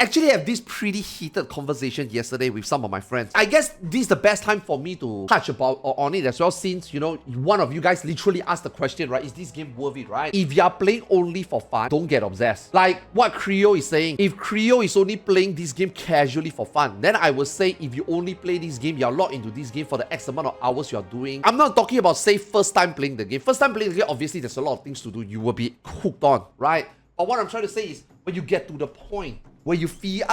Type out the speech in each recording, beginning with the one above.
actually have this pretty heated conversation yesterday with some of my friends. I guess this is the best time for me to touch on it as well, since, you know, one of you guys literally asked the question, right? Is this game worth it, right? If you're playing only for fun, don't get obsessed. Like what Creo is saying, if Creo is only playing this game casually for fun, then I would say if you only play this game, you're locked into this game for the X amount of hours you're doing. I'm not talking about, say, first time playing the game. First time playing the game, obviously there's a lot of things to do. You will be hooked on, right? But what I'm trying to say is, when you get to the point where you figure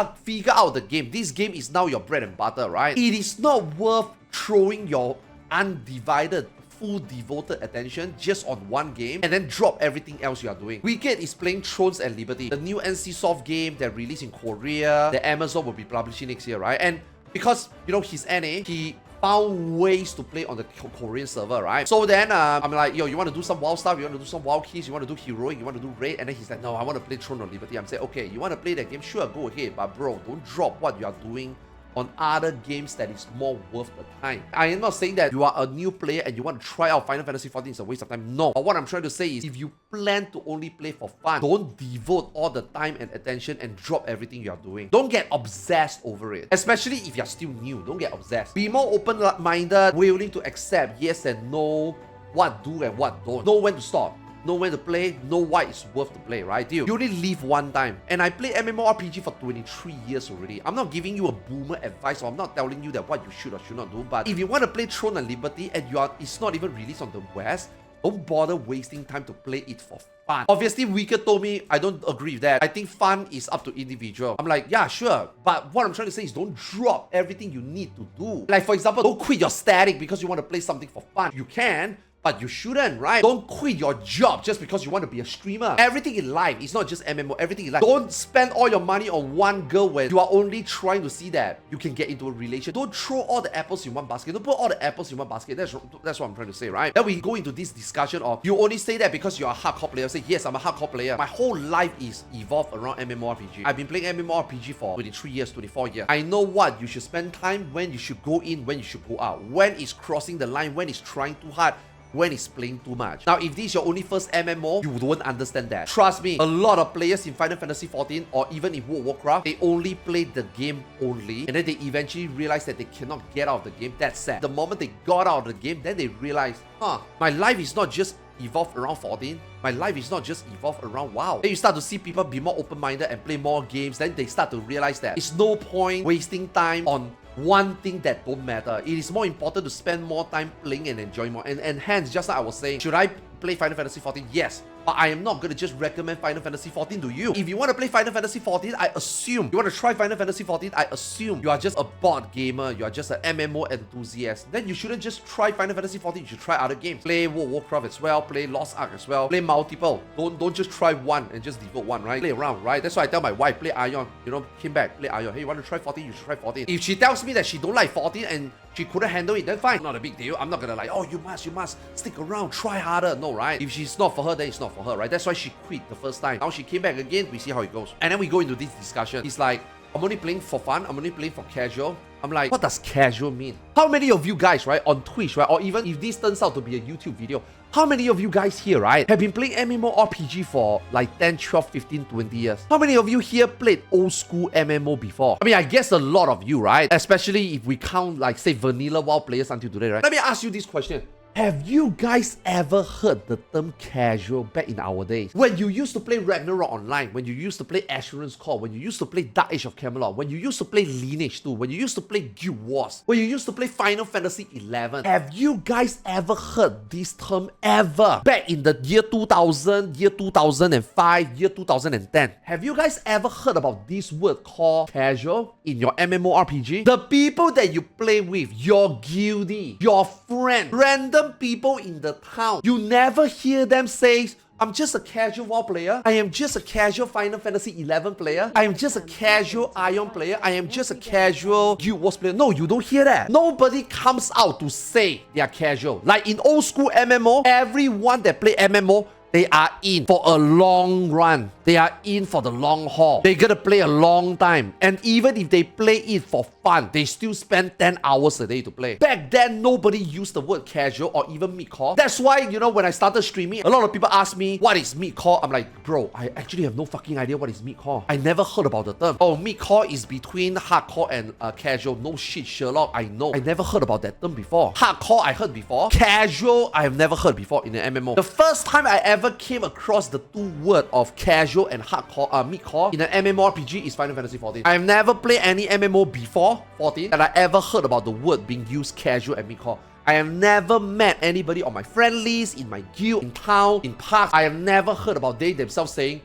out the game, this game is now your bread and butter, right? It is not worth throwing your undivided, full devoted attention just on one game and then drop everything else you are doing. Wicked is playing Thrones and Liberty, the new NCSoft game that released in Korea, that Amazon will be publishing next year, right? And because, you know, he's NA, he found ways to play on the Korean server, right? So then I'm like, yo, you want to do some wild stuff? You want to do some wild keys? You want to do heroic? You want to do raid? And then he's like, no, I want to play Throne of Liberty. I'm saying, okay, you want to play that game? Sure, go ahead. But bro, don't drop what you are doing on other games that is more worth the time. I am not saying that you are a new player and you want to try out Final Fantasy XIV is a waste of time. No. But what I'm trying to say is, if you plan to only play for fun, don't devote all the time and attention and drop everything you are doing. Don't get obsessed over it. Especially if you're still new. Don't get obsessed. Be more open-minded, willing to accept yes and no, what do and what don't. Know when to stop. Know when to play, know why it's worth to play, right? Dude, you only live one time. And I play MMORPG for 23 years already. I'm not giving you a boomer advice, or I'm not telling you that what you should or should not do. But if you want to play Throne and Liberty and it's not even released on the West, don't bother wasting time to play it for fun. Obviously, Wicked told me I don't agree with that. I think fun is up to individual. I'm like, yeah, sure. But what I'm trying to say is, don't drop everything you need to do. Like, for example, don't quit your static because you want to play something for fun. You can, but you shouldn't, right? Don't quit your job just because you want to be a streamer. Everything in life is not just MMO. Everything in life. Don't spend all your money on one girl when you are only trying to see that you can get into a relation. Don't throw all the apples in one basket. Don't put all the apples in one basket. That's what I'm trying to say, right? Then we go into this discussion of, you only say that because you're a hardcore player. Say, yes, I'm a hardcore player. My whole life is evolved around MMORPG. I've been playing MMORPG for 23 years, 24 years. I know what you should spend time, when you should go in, when you should go out, when it's crossing the line, when it's trying too hard, when it's playing too much. Now, if this is your only first MMO, you won't understand that. Trust me, a lot of players in Final Fantasy XIV or even in World of Warcraft, they only play the game only, and then they eventually realize that they cannot get out of the game. That's sad. The moment they got out of the game, then they realize, my life is not just evolved around 14. My life is not just evolved around WoW. Then you start to see people be more open-minded and play more games. Then they start to realize that it's no point wasting time on one thing that don't matter. It is more important to spend more time playing and enjoying more. And hence, just like I was saying, should I play Final Fantasy XIV? Yes. But I am not going to just recommend Final Fantasy XIV to you. If you want to play Final Fantasy XIV, I assume you want to try Final Fantasy XIV, I assume you are just a board gamer, you are just an MMO enthusiast. Then you shouldn't just try Final Fantasy XIV, you should try other games. Play World of Warcraft as well, play Lost Ark as well, play multiple. Don't just try one and just devote one, right? Play around, right? That's why I tell my wife, play Ion. You know, came back, play Ion. Hey, you want to try 14? You should try 14. If she tells me that she don't like 14 and she couldn't handle it, then fine. Not a big deal. I'm not gonna like, oh, you must stick around, try harder. No, right? If she's not for her, then it's not for her, right? That's why she quit the first time. Now she came back again, we see how it goes. And then we go into this discussion. It's like, I'm only playing for fun, I'm only playing for casual. I'm like, what does casual mean? How many of you guys, right, on Twitch, right, or even if this turns out to be a YouTube video, how many of you guys here, right, have been playing MMORPG for like 10, 12, 15, 20 years? How many of you here played old school MMO before? I mean, I guess a lot of you, right? Especially if we count, like, say, vanilla WoW players until today, right? Let me ask you this question. Have you guys ever heard the term casual back in our days? When you used to play Ragnarok Online, when you used to play Assurance Core, when you used to play Dark Age of Camelot, when you used to play Lineage 2, when you used to play Guild Wars, when you used to play Final Fantasy XI, have you guys ever heard this term ever? Back in the year 2000, year 2005, year 2010, have you guys ever heard about this word called casual in your MMORPG? The people that you play with, your guildie, your friend, random people in the town, you never hear them say, I'm just a casual WoW player. I am just a casual Final Fantasy XI player. I am just a casual Ion player. I am just a casual Guild Wars player. No, you don't hear that. Nobody comes out to say they are casual. Like in old school MMO, everyone that play MMO, they are in for a long run. They are in for the long haul. They're gonna play a long time. And even if they play it for fun, they still spend 10 hours a day to play. Back then, nobody used the word casual or even mid-core. That's why, you know, when I started streaming, a lot of people ask me, what is mid-core? I'm like, bro, I actually have no fucking idea what is mid-core. I never heard about the term. Oh, mid-core is between hardcore and casual. No shit, Sherlock, I know. I never heard about that term before. Hardcore, I heard before. Casual, I have never heard before in an MMO. The first time I ever came across the two words of casual and hardcore, mid-core in an MMORPG is Final Fantasy XIV. I've never played any MMO before 14 that I ever heard about the word being used casual and mid-core. I have never met anybody on my friend list, in my guild, in town, in parks. I have never heard about they themselves saying,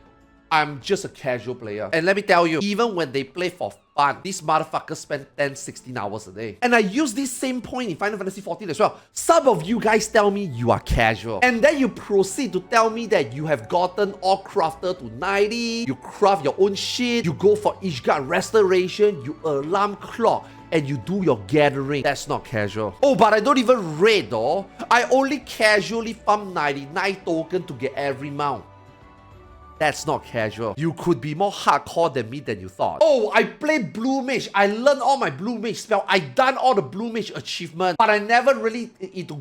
I'm just a casual player. And let me tell you, even when they play for fun, these motherfuckers spend 10, 16 hours a day. And I use this same point in Final Fantasy XIV as well. Some of you guys tell me you are casual. And then you proceed to tell me that you have gotten all crafter to 90, you craft your own shit, you go for each guard restoration, you alarm clock, and you do your gathering. That's not casual. Oh, but I don't even raid though. I only casually farm 99 tokens to get every mount. That's not casual. You could be more hardcore than me than you thought. Oh, I played Blue Mage. I learned all my Blue Mage spell. I done all the Blue Mage achievements. But I never really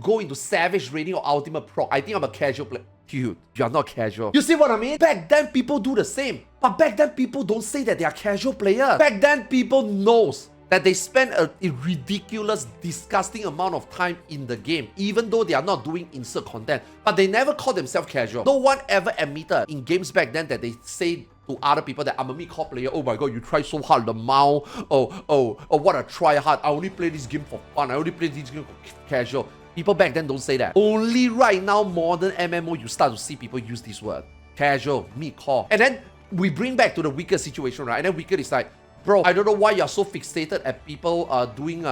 go into Savage Raiding or Ultimate Proc. I think I'm a casual player. Dude, you're not casual. You see what I mean? Back then, people do the same. But back then, people don't say that they are casual players. Back then, people knows that they spend a ridiculous, disgusting amount of time in the game, even though they are not doing insert content. But they never call themselves casual. No one ever admitted in games back then that they say to other people that I'm a mid-core player. Oh my god, you try so hard, the mount. Oh, what a try hard. I only play this game for fun. I only play this game for casual. People back then don't say that. Only right now, modern MMO, you start to see people use this word. Casual, mid-core. And then we bring back to the Wicked situation, right? And then Wicked is like, bro, I don't know why you're so fixated at people doing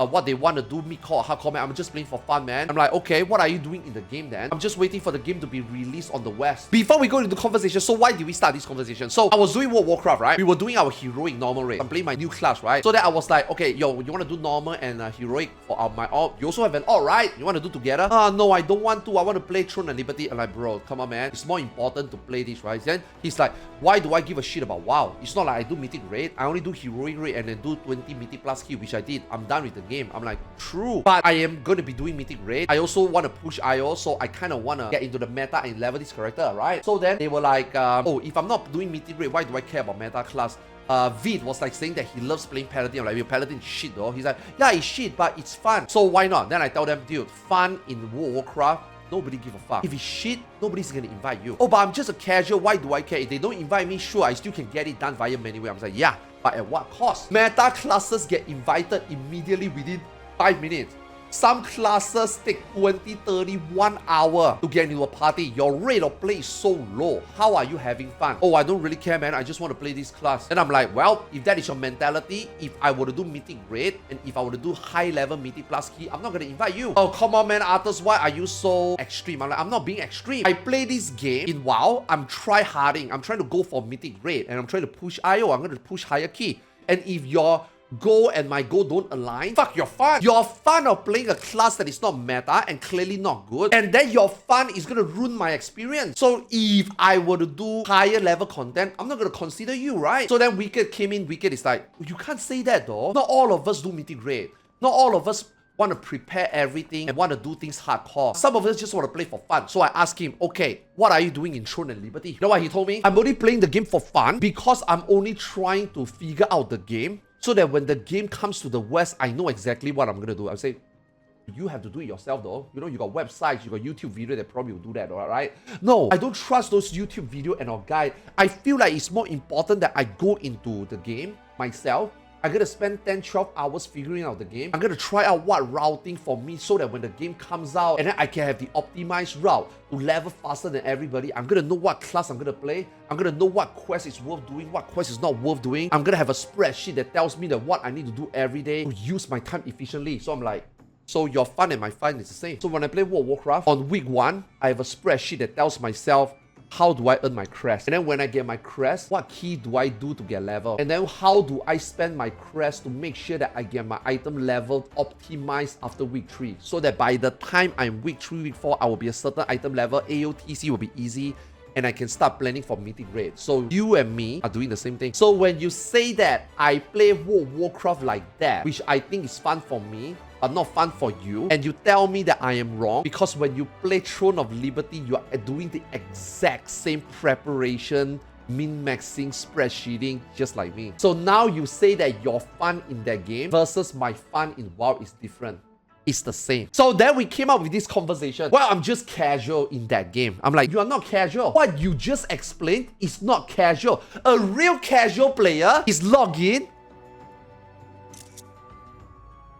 what they want to do, mid-core or hardcore, man. I'm just playing for fun, man. I'm like, okay, what are you doing in the game then? I'm just waiting for the game to be released on the West. Before we go into the conversation, so why did we start this conversation? So I was doing World of Warcraft, right? We were doing our heroic normal raid. I'm playing my new class, right? So then I was like, okay, yo, you want to do normal and heroic for my alt? You also have an alt, right? You want to do together? No, I don't want to. I want to play Throne and Liberty. I'm like, bro, come on, man. It's more important to play this, right? Then he's like, why do I give a shit about WoW? It's not like I do mythic raid. I only do heroic raid and then do 20 mythic plus kill, which I did. I'm done with the game. I'm like, true, but I am going to be doing mythic raid. I also want to push IO, so I kind of want to get into the meta and level this character, right? So then they were like, oh, if I'm not doing mythic raid, why do I care about meta class? Vid was like saying that he loves playing Paladin. I'm like, your Paladin is shit though. He's like, yeah, it's shit, but it's fun. So why not? Then I tell them, dude, fun in World of Warcraft, nobody give a fuck. If it's shit, nobody's gonna invite you. Oh, but I'm just a casual. Why do I care? If they don't invite me, sure, I still can get it done via many ways. I'm like, yeah, but at what cost? Meta classes get invited immediately within 5 minutes. Some classes take 20, 30, 1 hour to get into a party. Your rate of play is so low. How are you having fun? Oh, I don't really care, man. I just want to play this class. And I'm like, well, if that is your mentality, if I were to do mythic raid and if I were to do high level mythic plus key, I'm not going to invite you. Oh, come on, man. Arthars, why are you so extreme? I'm like, I'm not being extreme. I play this game in WoW. I'm try-harding. I'm trying to go for mythic raid and I'm trying to push IO. I'm going to push higher key. And if your goal and my goal don't align, fuck your fun. Your fun of playing a class that is not meta and clearly not good, and then your fun is gonna ruin my experience. So if I were to do higher level content, I'm not gonna consider you, right? So then Wicked came in. Wicked is like, you can't say that though. Not all of us do mythic raid. Not all of us want to prepare everything and want to do things hardcore. Some of us just want to play for fun. So I asked him, okay, what are you doing in Throne and Liberty? You know what he told me? I'm only playing the game for fun because I'm only trying to figure out the game so that when the game comes to the West, I know exactly what I'm going to do. I say, you have to do it yourself though. You know, you got websites, you got YouTube video that probably will do that, all right? No, I don't trust those YouTube video and or guide. I feel like it's more important that I go into the game myself. I'm going to spend 10, 12 hours figuring out the game. I'm going to try out what routing for me so that when the game comes out and then I can have the optimized route to level faster than everybody. I'm going to know what class I'm going to play. I'm going to know what quest is worth doing, what quest is not worth doing. I'm going to have a spreadsheet that tells me that what I need to do every day to use my time efficiently. So I'm like, so your fun and my fun is the same. So when I play World of Warcraft, on week 1, I have a spreadsheet that tells myself, how do I earn my crest? And then when I get my crest, what key do I do to get level? And then how do I spend my crest to make sure that I get my item level optimized after week 3? So that by the time I'm week 3, week 4, I will be a certain item level, AOTC will be easy, and I can start planning for Mythic Raid. So you and me are doing the same thing. So when you say that I play World of Warcraft like that, which I think is fun for me, but not fun for you, and you tell me that I am wrong, because when you play Throne of Liberty, you are doing the exact same preparation, min-maxing, spreadsheeting, just like me. So now you say that your fun in that game versus my fun in WoW is different. It's the same. So then we came up with this conversation. Well, I'm just casual in that game. I'm like, you are not casual. What you just explained is not casual. A real casual player is log in.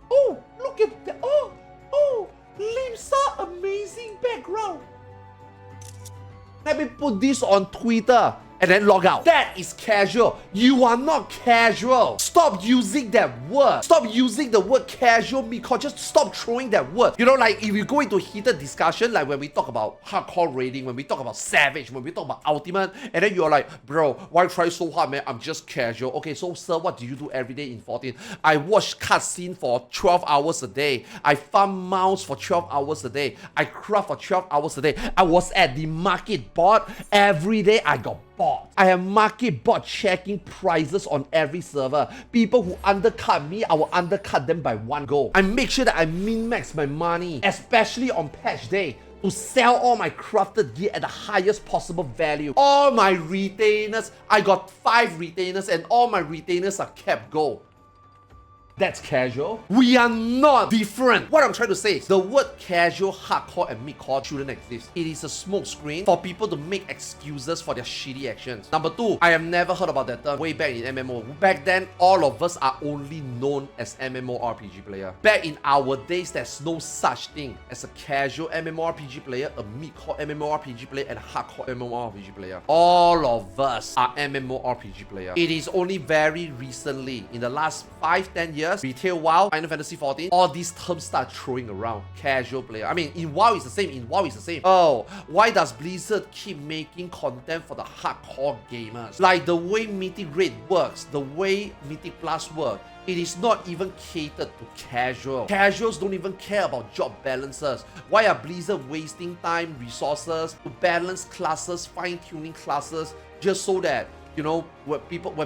Oh, look at that. Oh, Limsa, amazing background. Let me put this on Twitter and then log out. That is casual. You are not casual. Stop using that word. Stop using the word casual, Miko. Just stop throwing that word. You know, like if you go into heated discussion, like when we talk about hardcore raiding, when we talk about savage, when we talk about ultimate, and then you're like, bro, why try so hard, man? I'm just casual. Okay, so sir, what do you do every day in 14? I watch cutscene for 12 hours a day. I farm mounts for 12 hours a day. I craft for 12 hours a day. I was at the market bot every day. I got bot. I have market bot checking prices on every server. People who undercut me, I will undercut them by one go. I make sure that I min-max my money, especially on patch day, to sell all my crafted gear at the highest possible value. All my retainers, I got 5 retainers and all my retainers are kept gold. That's casual. We are not different. What I'm trying to say is the word casual, hardcore, and mid-core shouldn't exist. It is a smokescreen for people to make excuses for their shitty actions. Number 2, I have never heard about that term way back in MMO. Back then, all of us are only known as MMORPG player. Back in our days, there's no such thing as a casual MMORPG player, a mid-core MMORPG player, and a hardcore MMORPG player. All of us are MMORPG player. It is only very recently, in the last 5-10 years, retail WoW, Final Fantasy 14, all these terms start throwing around. Casual player. I mean, in WoW it's the same. In WoW it's the same. Oh, why does Blizzard keep making content for the hardcore gamers? Like the way Mythic Raid works, the way Mythic Plus works, it is not even catered to casual. Casuals don't even care about job balances. Why are Blizzard wasting time, resources to balance classes, fine-tuning classes, just so that, you know, when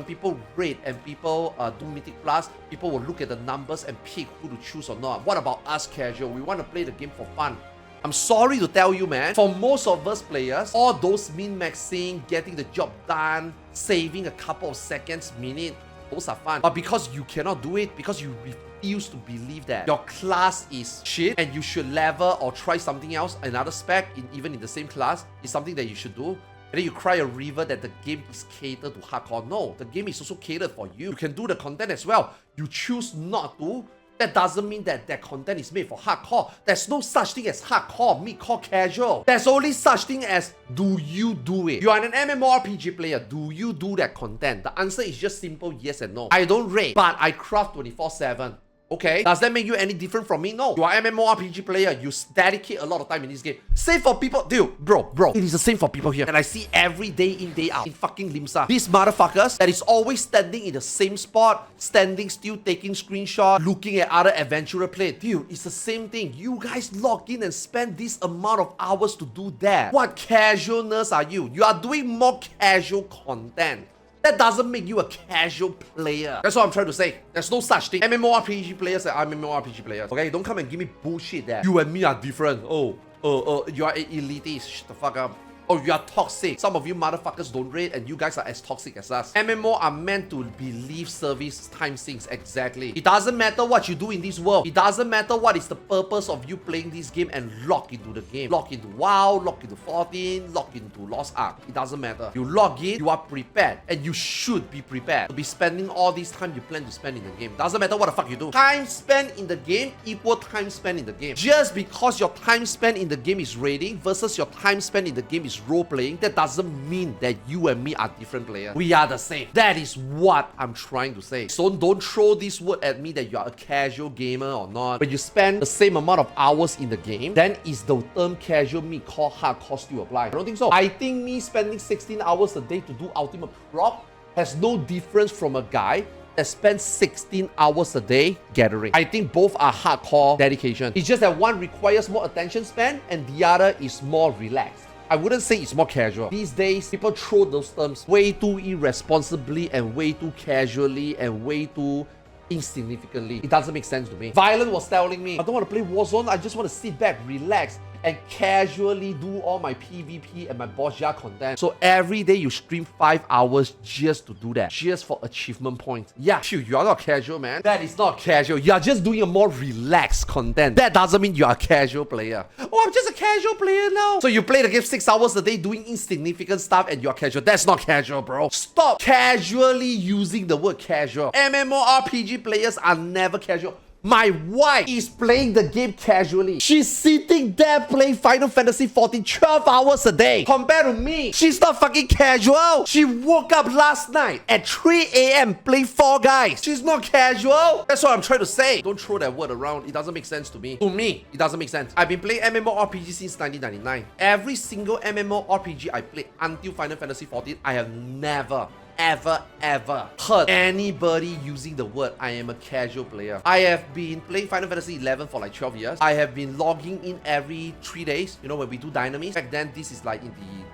people raid and people do Mythic Plus, people will look at the numbers and pick who to choose or not. What about us casual? We want to play the game for fun. I'm sorry to tell you, man, for most of us players, all those min-maxing, getting the job done, saving a couple of seconds, minute, those are fun. But because you cannot do it, because you refuse to believe that your class is shit and you should level or try something else, another spec, even in the same class, is something that you should do, and then you cry a river that the game is catered to hardcore. No, the game is also catered for you. You can do the content as well. You choose not to. That doesn't mean that that content is made for hardcore. There's no such thing as hardcore, mid-core, casual. There's only such thing as, do you do it? You are an MMORPG player. Do you do that content? The answer is just simple yes and no. I don't raid, but I craft 24/7. Okay, does that make you any different from me? No. You are MMORPG player. You dedicate a lot of time in this game. Same for people. Dude, bro. It is the same for people here. And I see every day in, day out in fucking Limsa. These motherfuckers that is always standing in the same spot, standing still, taking screenshot, looking at other adventurer play. Dude, it's the same thing. You guys log in and spend this amount of hours to do that. What casualness are you? You are doing more casual content. That doesn't make you a casual player. That's what I'm trying to say. There's no such thing. MMORPG players are MMORPG players. Okay, don't come and give me bullshit that you and me are different. You are an elitist. Shut the fuck up. Oh, you are toxic. Some of you motherfuckers don't raid and you guys are as toxic as us. MMO are meant to be live service time sinks. Exactly. It doesn't matter what you do in this world. It doesn't matter what is the purpose of you playing this game and log into the game. Log into WoW, log into 14, log into Lost Ark. It doesn't matter. You log in, you are prepared, and you should be prepared to be spending all this time you plan to spend in the game. Doesn't matter what the fuck you do. Time spent in the game equal time spent in the game. Just because your time spent in the game is raiding versus your time spent in the game is role-playing, that doesn't mean that you and me are different players. We are the same. That is what I'm trying to say. So don't throw this word at me that you are a casual gamer or not. When you spend the same amount of hours in the game, then is the term casual, mid-core, hardcore still apply? I don't think so. I think me spending 16 hours a day to do ultimate prop has no difference from a guy that spends 16 hours a day gathering. I think both are hardcore dedication. It's just that one requires more attention span and the other is more relaxed. I wouldn't say it's more casual. These days, people throw those terms way too irresponsibly and way too casually and way too insignificantly. It doesn't make sense to me. Violent was telling me, I don't want to play Warzone, I just want to sit back, relax, and casually do all my PvP and my boss jar content. So every day you stream 5 hours just to do that. Just for achievement points. Yeah, you are not casual, man. That is not casual. You are just doing a more relaxed content. That doesn't mean you are a casual player. Oh, I'm just a casual player now. So you play the game 6 hours a day doing insignificant stuff and you're casual. That's not casual, bro. Stop casually using the word casual. MMORPG players are never casual. My wife is playing the game casually. She's sitting there playing Final Fantasy XIV 12 hours a day. Compared to me, she's not fucking casual. She woke up last night at 3 a.m. playing Fall Guys. She's not casual. That's what I'm trying to say. Don't throw that word around. It doesn't make sense to me. To me, it doesn't make sense. I've been playing MMORPG since 1999. Every single MMORPG I played until Final Fantasy XIV, I have never ever heard anybody using the word I am a casual player. I have been playing Final Fantasy XI for like 12 years. I have been logging in every 3 days, you know, when we do dynamis. Back then, this is like in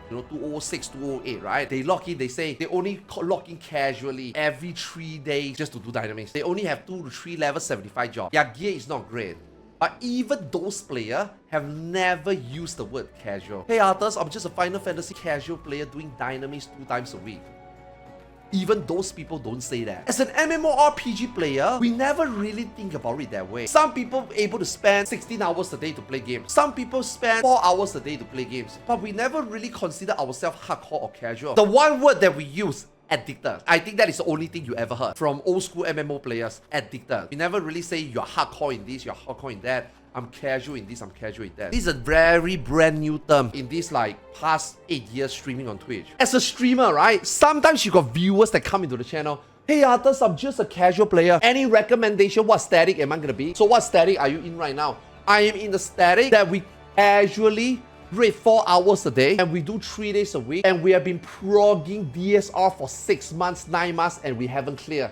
the, 2006, 2008, right? They log in, they say they only log in casually every 3 days just to do dynamis. They only have 2 to 3 level 75 jobs. Their gear is not great. But even those players have never used the word casual. Hey Arthars, I'm just a Final Fantasy casual player doing dynamis 2 times a week. Even those people don't say that. As an MMORPG player, we never really think about it that way. Some people are able to spend 16 hours a day to play games. Some people spend 4 hours a day to play games. But we never really consider ourselves hardcore or casual. The one word that we use, addicted. I think that is the only thing you ever heard from old school MMO players, addicted. We never really say you're hardcore in this, you're hardcore in that. I'm casual in this, I'm casual in that. This is a very brand new term in this like past 8 years streaming on Twitch. As a streamer, right? Sometimes you got viewers that come into the channel. Hey Arthars, I'm just a casual player. Any recommendation? What static am I gonna be? So what static are you in right now? I am in the static that we casually raid 4 hours a day and we do 3 days a week and we have been progging DSR for 6 months, 9 months and we haven't cleared.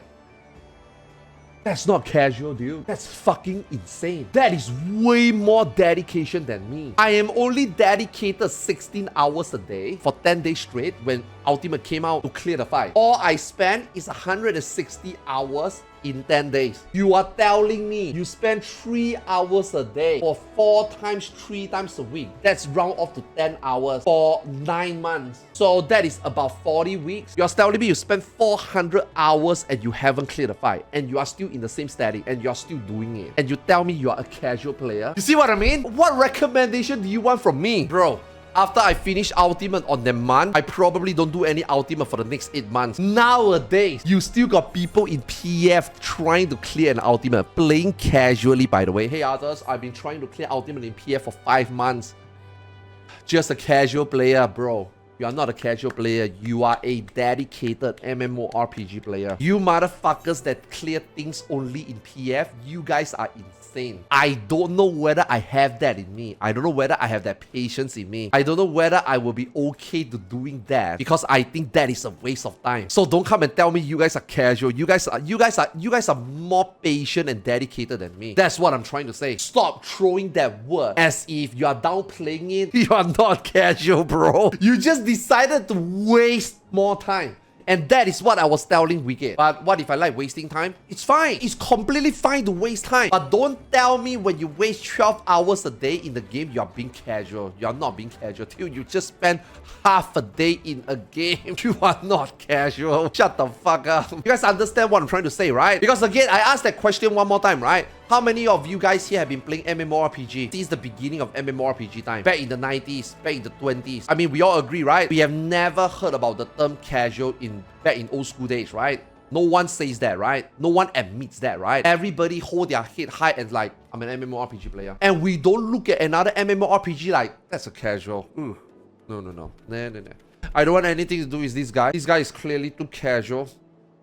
That's not casual, dude. That's fucking insane. That is way more dedication than me. I am only dedicated 16 hours a day for 10 days straight when Ultimate came out to clear the fight. All I spend is 160 hours in 10 days. You are telling me you spend 3 hours a day for 4 times 3 times a week. That's round off to 10 hours for 9 months. So that is about 40 weeks. You're telling me you spend 400 hours and you haven't cleared the fight and you are still in the same static and you're still doing it. And you tell me you are a casual player. You see what I mean? What recommendation do you want from me? Bro, after I finish Ultimate on that month, I probably don't do any Ultimate for the next 8 months. Nowadays, you still got people in PF trying to clear an Ultimate. Playing casually, by the way. Hey Arthars, I've been trying to clear Ultimate in PF for 5 months. Just a casual player, bro. You are not a casual player. You are a dedicated MMORPG player. You motherfuckers that clear things only in PF, you guys are insane. I don't know whether I have that in me. I don't know whether I have that patience in me. I don't know whether I will be okay to doing that because I think that is a waste of time. So don't come and tell me you guys are casual. You guys are more patient and dedicated than me. That's what I'm trying to say. Stop throwing that word as if you are downplaying it. You are not casual, bro. You just decided to waste more time. And that is what I was telling Wicked. But what if I like wasting time? It's fine. It's completely fine to waste time. But don't tell me when you waste 12 hours a day in the game, you're being casual. You're not being casual. Till you just spend half a day in a game. You are not casual. Shut the fuck up. You guys understand what I'm trying to say, right? Because again, I asked that question one more time, right? How many of you guys here have been playing MMORPG since the beginning of MMORPG time? Back in the 90s, back in the 20s. I mean, we all agree, right? We have never heard about the term casual back in old school days, right? No one says that, right? No one admits that, right? Everybody hold their head high and like, I'm an MMORPG player. And we don't look at another MMORPG like, that's a casual. Ooh. No. I don't want anything to do with this guy. This guy is clearly too casual.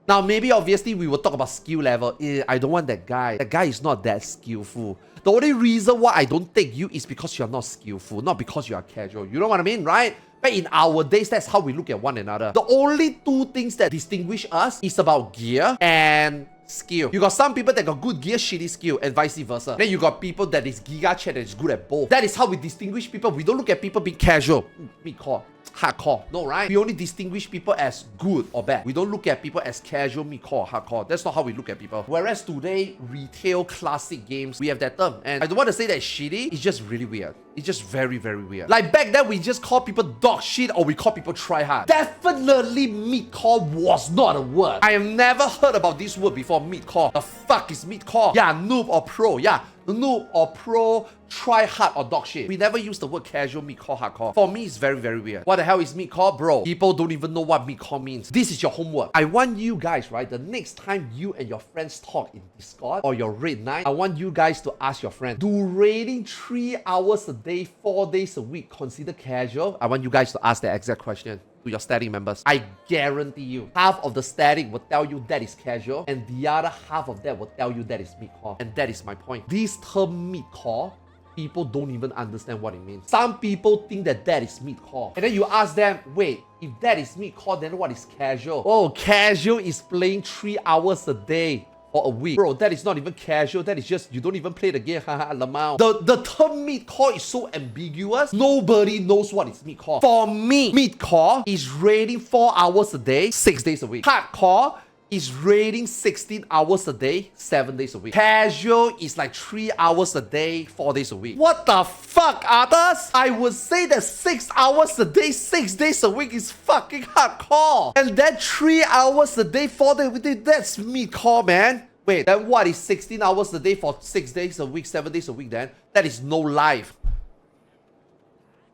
Now, maybe obviously we will talk about skill level. I don't want that guy. That guy is not that skillful. The only reason why I don't take you is because you're not skillful, not because you are casual. You know what I mean, right? But in our days, that's how we look at one another. The only 2 things that distinguish us is about gear and skill. You got some people that got good gear, shitty skill, and vice versa. Then you got people that is Giga Chat that is good at both. That is how we distinguish people. We don't look at people being casual, mid-core, hardcore. No, right? We only distinguish people as good or bad. We don't look at people as casual, mid-core, hardcore. That's not how we look at people. Whereas today, retail classic games, we have that term. And I don't want to say that it's shitty. It's just really weird. It's just very, very weird. Like back then, we just call people dog shit or we call people try hard. Definitely mid-core was not a word. I have never heard about this word before, mid-core. The fuck is mid-core? Yeah, noob or pro. Yeah, noob or pro, try hard or dog shit. We never use the word casual, mid-core, hardcore. For me, it's very, very weird. What the hell is mid-core, bro? People don't even know what mid-core means. This is your homework. I want you guys, right, the next time you and your friends talk in Discord or your raid night, I want you guys to ask your friend, do raiding 3 hours a day, 4 days a week consider casual? I want you guys to ask that exact question to your static members. I guarantee you, half of the static will tell you that is casual, and the other half of that will tell you that is mid-core. And that is my point. This term mid-core, people don't even understand what it means. Some people think that that is mid-core. And then you ask them, wait, if that is mid-core, then what is casual? Oh, casual is playing 3 hours a day for a week. Bro, that is not even casual. That is just, you don't even play the game. Haha, lamau. The term mid-core is so ambiguous. Nobody knows what is mid-core. For me, mid-core is raiding 4 hours a day, 6 days a week. Hardcore is raiding 16 hours a day, 7 days a week. Casual is like 3 hours a day, 4 days a week. What the fuck, Arthars? I would say that 6 hours a day, 6 days a week is fucking hardcore. And then 3 hours a day, 4 days a week, that's mid-core, man. Wait, then what is 16 hours a day for 6 days a week, 7 days a week then? That is no life.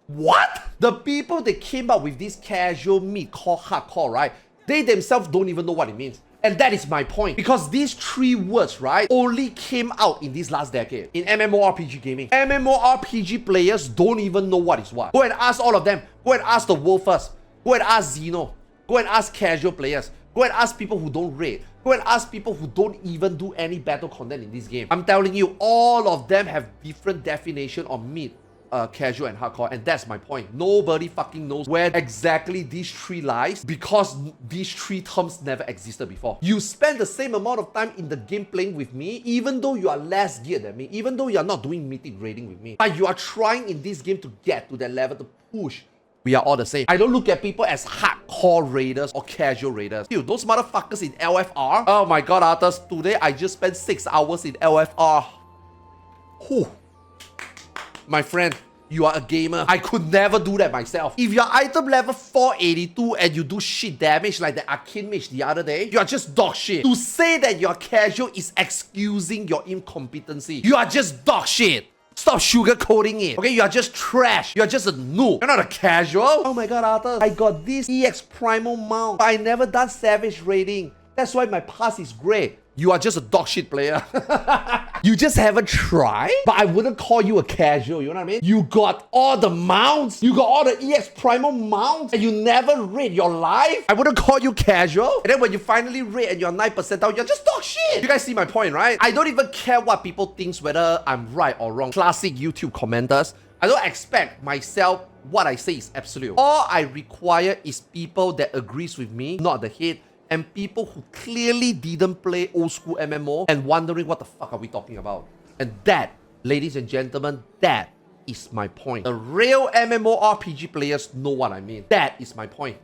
What? The people that came up with this casual, mid-core, hardcore, right? They themselves don't even know what it means. And that is my point. Because these 3 words, right, only came out in this last decade in MMORPG gaming. MMORPG players don't even know what is what. Go and ask all of them. Go and ask the world first. Go and ask Xeno. Go and ask casual players. Go and ask people who don't raid. Go and ask people who don't even do any battle content in this game. I'm telling you, all of them have different definition on mid, casual and hardcore, and that's my point. Nobody fucking knows where exactly these 3 lies because these 3 terms never existed before. You spend the same amount of time in the game playing with me, even though you are less geared than me, even though you are not doing mythic raiding with me, but you are trying in this game to get to that level to push. We are all the same. I don't look at people as hardcore raiders or casual raiders. Dude, those motherfuckers in LFR. Oh my god, Arthars. Today I just spent 6 hours in LFR. Whew. My friend, you are a gamer. I could never do that myself. If you're item level 482 and you do shit damage like the Arcane Mage the other day, you are just dog shit. To say that you're casual is excusing your incompetency. You are just dog shit. Stop sugarcoating it. Okay, you are just trash. You are just a noob. You're not a casual. Oh my god, Arthur. I got this EX Primal mount, but I never done Savage raiding. That's why my pass is great. You are just a dog shit player. You just haven't tried? But I wouldn't call you a casual, you know what I mean? You got all the mounts. You got all the EX Primal mounts and you never raid your life? I wouldn't call you casual. And then when you finally raid and you're 9% out, you're just dog shit. You guys see my point, right? I don't even care what people think, whether I'm right or wrong. Classic YouTube commenters. I don't expect myself what I say is absolute. All I require is people that agrees with me, not the hate, and people who clearly didn't play old school MMO and wondering what the fuck are we talking about. And that, ladies and gentlemen, that is my point. The real MMORPG players know what I mean. That is my point.